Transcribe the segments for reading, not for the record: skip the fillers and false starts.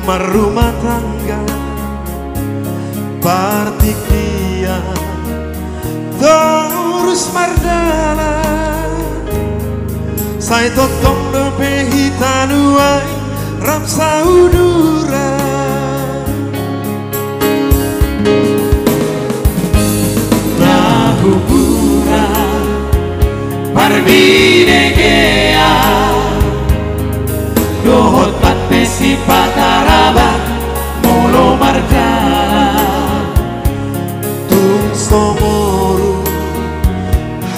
merumah tangga partik dia terus mardana saya totong dope hitanuai ram saudura nahubura barbinegea dohot pat pesi pataraba molo mardana tung somoru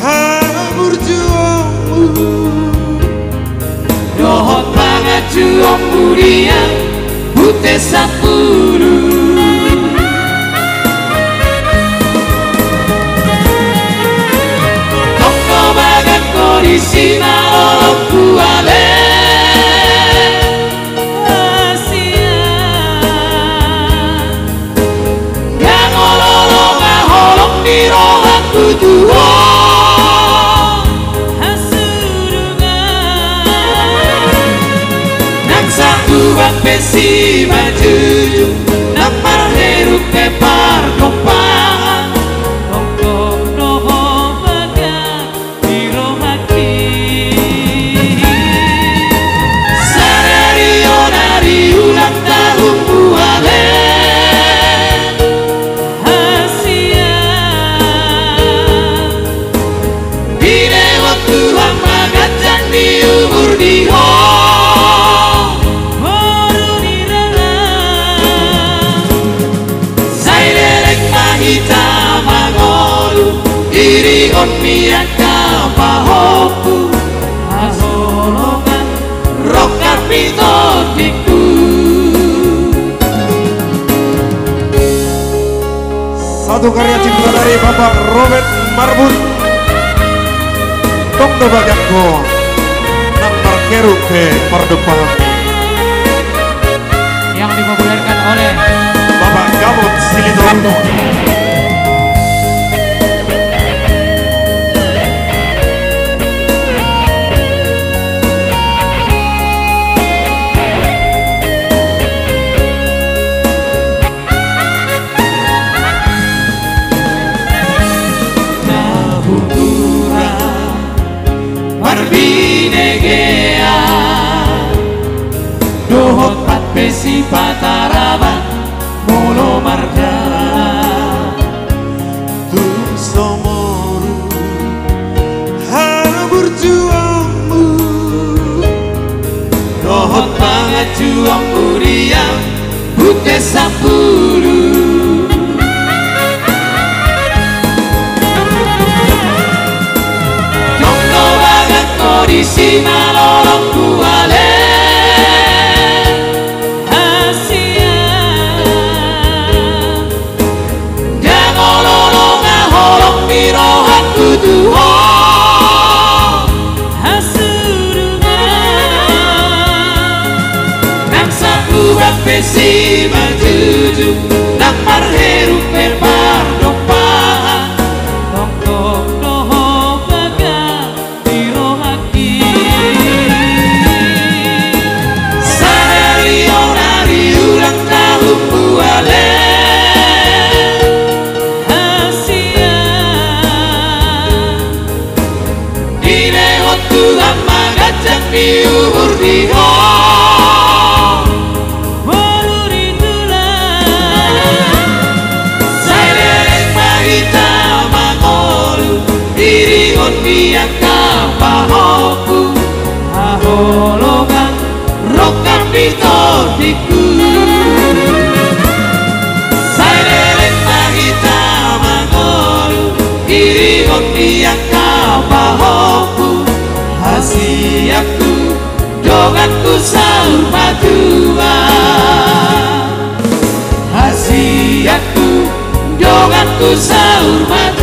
hamur juomu dohot banget juom mulia putih sapuru toko banget kondisi nolong kuale Pesi maju napar heruk ke pardopangan tongkong noho baga diromaki sarario dari ulang tahun buale hasia dine waktu hamba gajang di umur diho on miaka pahoku asolongan rokat mitodiku satu karya cipta dari Bapak Robert Marbun tong dobagatko nampar keruk ke perdepan yang dipopulerkan oleh Bapak Gamut Silitoranto. Barbinegea dohot pat pesi pataraba molo mardana tung somoru hamur juangmu dohot banget juang muria putih sapuru di sini lorong kuale hasia jangan lorong ngolong mirohan kuduho hasurungan nang saku bapesi majuju nang marheru pepar dopahan tongkong noho baga di umur diho baru ditulang saya derek mahita mangolu diri on biak kapahoku aholongan rokan ditodiku saya derek mahita mangolu diri on biak kapahoku hasiaku doganku sahur madua hasiaku doganku sahur madua